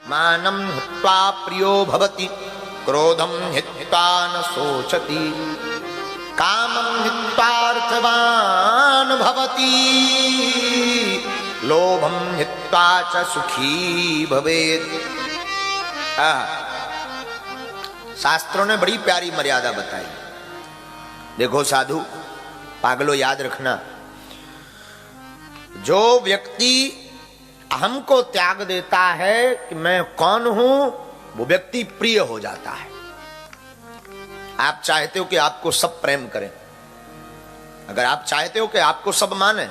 मानं हित्वा प्रियो भवति, क्रोधं हित्वा न शोचति, कामं हित्वार्थवान् भवति, लोभं हित्वा च सुखी भवेत्। शास्त्रों ने बड़ी प्यारी मर्यादा बताई। देखो साधु पागलों, याद रखना, जो व्यक्ति अहम को त्याग देता है कि मैं कौन हूं, वो व्यक्ति प्रिय हो जाता है। आप चाहते हो कि आपको सब प्रेम करें, अगर आप चाहते हो कि आपको सब माने,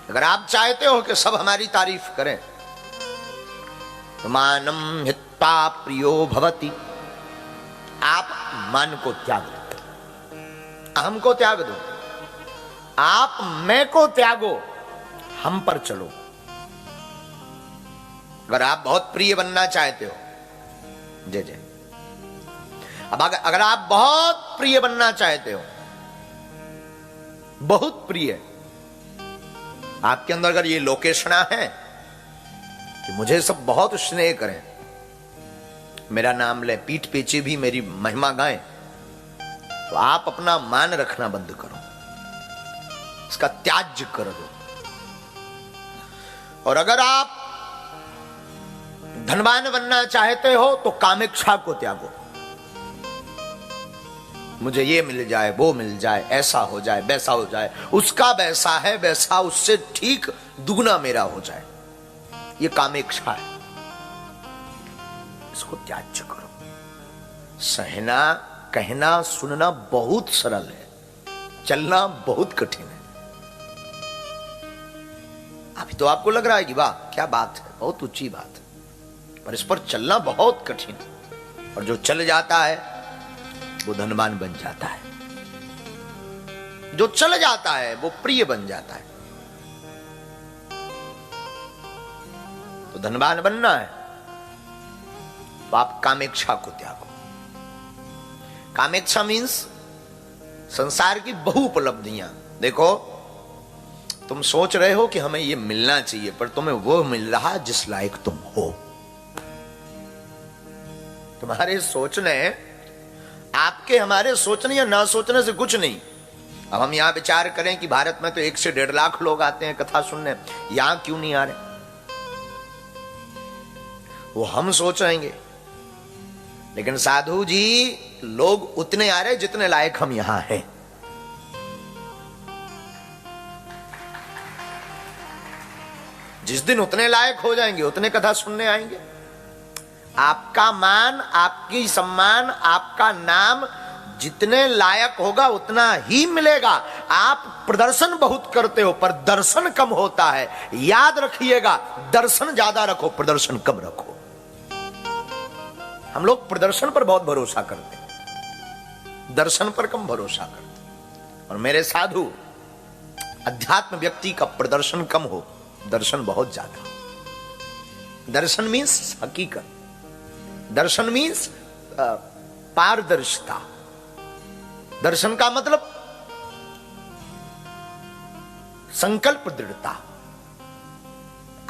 अगर आप चाहते हो कि सब हमारी तारीफ करें, तो मानम हित्वा प्रियो भवति, आप मान को त्याग दो, अहम को त्याग दो, आप मैं को त्यागो, हम पर चलो। अगर आप बहुत प्रिय बनना चाहते हो, जय जय, अब अगर आप बहुत प्रिय बनना चाहते हो, बहुत प्रिय, आपके अंदर अगर ये लोकेशना है कि मुझे सब बहुत स्नेह करें, मेरा नाम ले, पीठ पीछे भी मेरी महिमा गाएं, तो आप अपना मान रखना बंद करो, इसका त्याज्य कर दो। और अगर आप धनवान बनना चाहते हो तो कामेक्षा को त्यागो, मुझे ये मिल जाए, वो मिल जाए, ऐसा हो जाए, वैसा हो जाए, उसका वैसा है वैसा उससे ठीक दुगना मेरा हो जाए, ये कामेक्षा है, इसको त्याज्य करो। सहना, कहना, सुनना बहुत सरल है, चलना बहुत कठिन है। अभी तो आपको लग रहा है कि वाह क्या बात है, बहुत ऊंची बात है, पर इस पर चलना बहुत कठिन है। और जो चल जाता है वो धनवान बन जाता है, जो चल जाता है वो प्रिय बन जाता है। तो धनवान बनना है तो आप कामेक्षा को त्यागो। कामेक्षा मीन्स संसार की बहु उपलब्धियां। देखो तुम सोच रहे हो कि हमें ये मिलना चाहिए, पर तुम्हें वो मिल रहा जिस लायक तुम हो। तुम्हारे सोचने, आपके हमारे सोचने या ना सोचने से कुछ नहीं। अब हम यहां विचार करें कि भारत में तो 1 से 1.5 लाख लोग आते हैं कथा सुनने, यहां क्यों नहीं आ रहे, वो हम सोच रहेंगे। लेकिन साधु जी, लोग उतने आ रहे जितने लायक हम यहां हैं। जिस दिन उतने लायक हो जाएंगे उतने कथा सुनने आएंगे। आपका मान, आपकी सम्मान, आपका नाम जितने लायक होगा उतना ही मिलेगा। आप प्रदर्शन बहुत करते हो पर दर्शन कम होता है। याद रखिएगा, दर्शन ज्यादा रखो, प्रदर्शन कम रखो। हम लोग प्रदर्शन पर बहुत भरोसा करते हैं, दर्शन पर कम भरोसा करते हैं। और मेरे साधु, अध्यात्म व्यक्ति का प्रदर्शन कम हो, दर्शन बहुत ज्यादा। दर्शन मीन्स हकीकत, दर्शन मीन्स पारदर्शिता। दर्शन का मतलब संकल्प दृढ़ता।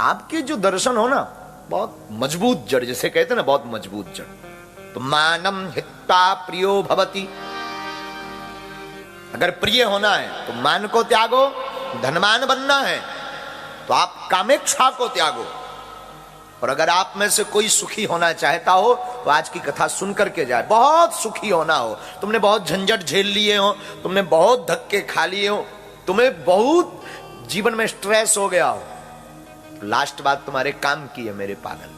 आपके जो दर्शन हो ना, बहुत मजबूत जड़, जैसे कहते हैं ना, बहुत मजबूत जड़। तो मानम हित्वा प्रियो भवति, अगर प्रिय होना है तो मान को त्यागो। धनवान बनना है तो आप कामेक्षा को त्यागो। और अगर आप में से कोई सुखी होना चाहता हो तो आज की कथा सुन करके जाए। बहुत सुखी होना हो, तुमने बहुत झंझट झेल लिए हो, तुमने बहुत धक्के खा लिए हो, तुम्हें बहुत जीवन में स्ट्रेस हो गया हो, लास्ट बात तुम्हारे काम की है मेरे पागल।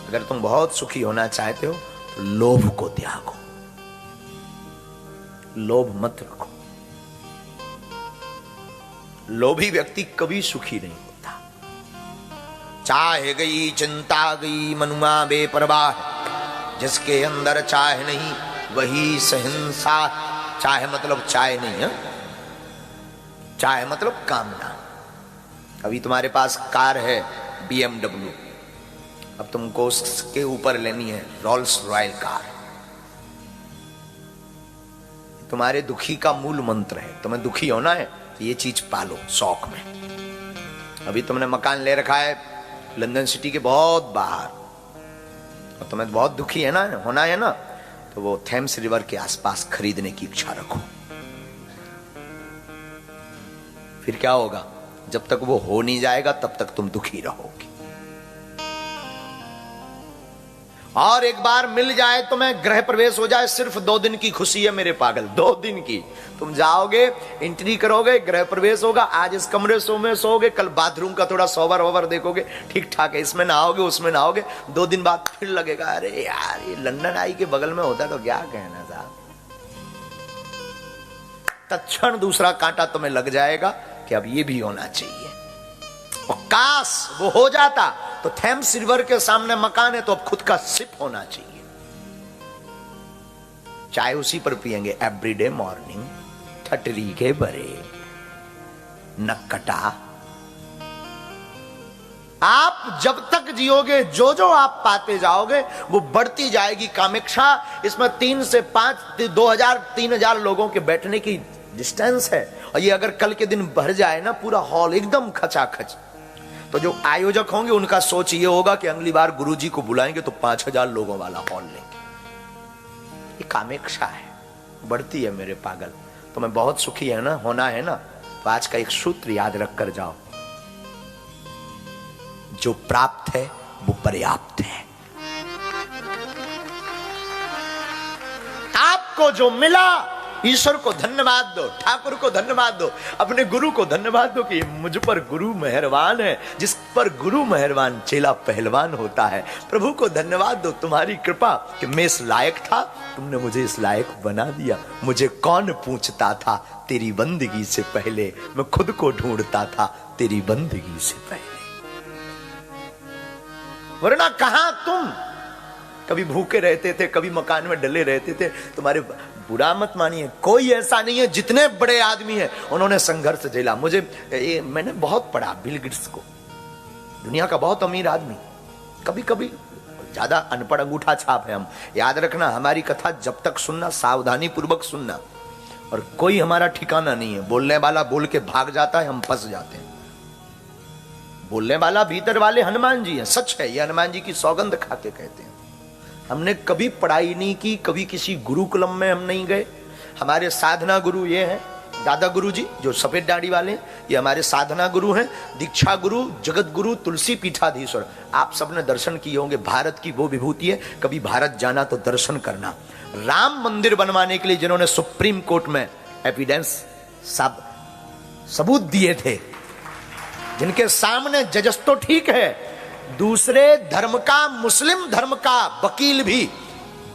अगर तुम बहुत सुखी होना चाहते हो तो लोभ को त्यागो, लोभ मत रखो। लोभी व्यक्ति कभी सुखी नहीं होता। चाहे गई चिंता गई मनुआ बेपरवाह, जिसके अंदर चाह नहीं वही सहिंसा। चाहे मतलब चाय नहीं है, चाहे मतलब कामना। अभी तुम्हारे पास कार है BMW, अब तुमको उसके ऊपर लेनी है रोल्स रॉयल कार। तुम्हारे दुखी का मूल मंत्र है। तुम्हें दुखी होना है तो ये चीज पालो शौक में। अभी तुमने मकान ले रखा है, लंदन सिटी के बहुत बाहर, और तुम्हें बहुत दुखी है ना, होना है ना, तो वो थेम्स रिवर के आसपास खरीदने की इच्छा रखो। फिर क्या होगा, जब तक वो हो नहीं जाएगा तब तक तुम दुखी रहोगे। और एक बार मिल जाए तुम्हें, गृह प्रवेश हो जाए, सिर्फ 2 दिन की खुशी है मेरे पागल, 2 दिन की। तुम जाओगे, एंट्री करोगे, गृह प्रवेश होगा, आज इस कमरे में सोओगे, कल बाथरूम का थोड़ा सोवर ओवर देखोगे, ठीक ठाक है, इसमें नहाओगे उसमें नहाओगे, 2 दिन बाद फिर लगेगा अरे यार ये लंदन आई के बगल में होता तो क्या कहना था। तत्क्षण दूसरा कांटा तुम्हें लग जाएगा कि अब ये भी होना चाहिए। और काश वो हो जाता तो थेम्स रिवर के सामने मकान है तो अब खुद का सिप होना चाहिए, चाय उसी पर पिएंगे एवरीडे मॉर्निंग, ठटरी के बरे नक्कटा। आप जब तक जियोगे जो जो आप पाते जाओगे वो बढ़ती जाएगी कामेक्षा। इसमें 3 से 5 2000-3000 लोगों के बैठने की डिस्टेंस है, और ये अगर कल के दिन भर जाए ना पूरा हॉल एकदम खचाखच, तो जो आयोजक होंगे उनका सोच ये होगा कि अगली बार गुरुजी को बुलाएंगे तो 5000 लोगों वाला हॉल लेंगे। ये कामेक्षा है, बढ़ती है मेरे पागल। तो मैं बहुत सुखी है ना, होना है ना, तो आज का एक सूत्र याद रख कर जाओ, जो प्राप्त है वो पर्याप्त है। आपको जो मिला ईश्वर को धन्यवाद दो, ठाकुर को धन्यवाद दो, अपने गुरु को धन्यवाद दो कि मुझ पर गुरु मेहरबान है। जिस पर गुरु मेहरबान चेला पहलवान होता है। प्रभु को धन्यवाद दो, तुम्हारी कृपा कि मैं इस लायक था, तुमने मुझे इस लायक बना दिया। मुझे कौन पूछता था तेरी बंदगी से पहले, मैं खुद को ढूंढता था तेरी बंदगी से पहले। वरना कहां तुम कभी भूखे रहते थे, कभी मकान में डले रहते थे। तुम्हारे बुरा मत मानिए, कोई ऐसा नहीं है, जितने बड़े आदमी हैं उन्होंने संघर्ष झेला। मैंने बहुत पढ़ा बिल गेट्स को, दुनिया का बहुत अमीर आदमी, कभी कभी ज्यादा अनपढ़ अंगूठा छाप है हम। याद रखना, हमारी कथा जब तक सुनना सावधानी पूर्वक सुनना, और कोई हमारा ठिकाना नहीं है। बोलने वाला बोल के भाग जाता है, हम फंस जाते हैं। बोलने वाला भीतर वाले हनुमान जी हैं, सच है, ये हनुमान जी की सौगंध खा के कहते हैं। हमने कभी पढ़ाई नहीं की, कभी किसी गुरुकुलम में हम नहीं गए। हमारे साधना गुरु ये हैं दादा गुरु जी जो सफेद दाढ़ी वाले, ये हमारे साधना गुरु हैं, दीक्षा गुरु, जगत गुरु, तुलसी पीठाधीश्वर। आप सबने दर्शन किए होंगे, भारत की वो विभूति है, कभी भारत जाना तो दर्शन करना। राम मंदिर बनवाने के लिए जिन्होंने सुप्रीम कोर्ट में एविडेंस सबूत दिए थे, जिनके सामने जजस तो ठीक है, दूसरे धर्म का, मुस्लिम धर्म का वकील भी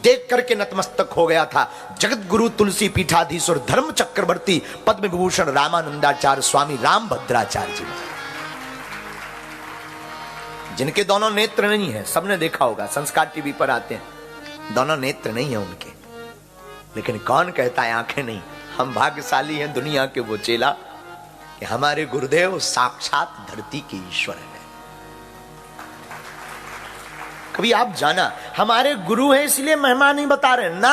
देख करके नतमस्तक हो गया था। जगत गुरु तुलसी पीठाधीश्वर धर्म चक्रवर्ती पद्म विभूषण रामानंदाचार्य स्वामी रामभद्राचार्य जी, जिनके दोनों नेत्र नहीं है, सबने देखा होगा, संस्कार टीवी पर आते हैं, दोनों नेत्र नहीं है उनके। लेकिन कौन कहता है आंखें नहीं? हम भाग्यशाली हैं दुनिया के वो चेला कि हमारे गुरुदेव साक्षात धरती के ईश्वर है। कभी आप जाना, हमारे गुरु हैं इसलिए महिमा नहीं बता रहे ना।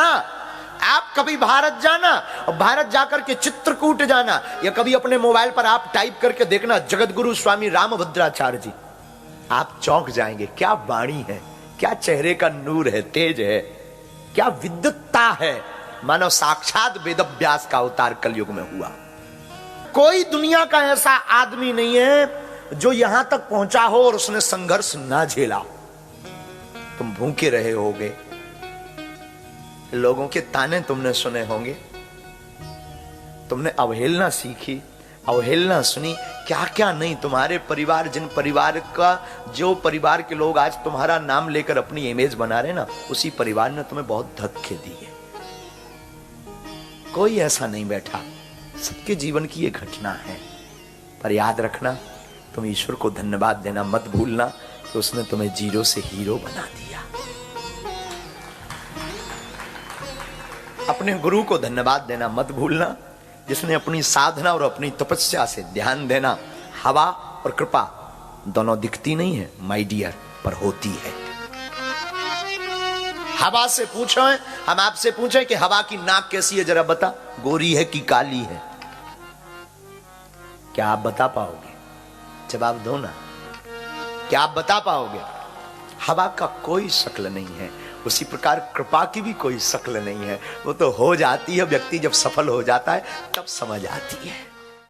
आप कभी भारत जाना और भारत जाकर के चित्रकूट जाना, या कभी अपने मोबाइल पर आप टाइप करके देखना जगत गुरु स्वामी रामभद्राचार्य जी, आप चौंक जाएंगे। क्या वाणी है, क्या चेहरे का नूर है, तेज है, क्या विद्वत्ता है, मानो साक्षात वेद व्यास का अवतार कलयुग में हुआ। कोई दुनिया का ऐसा आदमी नहीं है जो यहां तक पहुंचा हो और उसने संघर्ष ना झेला। तुम भूखे रहे होगे, लोगों के ताने तुमने सुने होंगे, तुमने अवहेलना सीखी, अवहेलना सुनी, क्या क्या नहीं। तुम्हारे परिवार, जिन परिवार का, जो परिवार के लोग आज तुम्हारा नाम लेकर अपनी इमेज बना रहे ना, उसी परिवार ने तुम्हें बहुत धक्के दिए। कोई ऐसा नहीं बैठा, सबके जीवन की ये घटना है। पर याद रखना, तुम ईश्वर को धन्यवाद देना मत भूलना कि उसने तुम्हें जीरो से हीरो बना दिया। अपने गुरु को धन्यवाद देना मत भूलना, जिसने अपनी साधना और अपनी तपस्या से, ध्यान देना, हवा और कृपा दोनों दिखती नहीं है माय डियर, पर होती है। हवा से पूछो, हम आपसे पूछे कि हवा की नाक कैसी है, जरा बता, गोरी है कि काली है? क्या आप बता पाओगे? जवाब दो ना। क्या आप बता पाओगे? हवा का कोई शक्ल नहीं है, उसी प्रकार कृपा की भी कोई शक्ल नहीं है। वो तो हो जाती है, व्यक्ति जब सफल हो जाता है तब समझ आती है।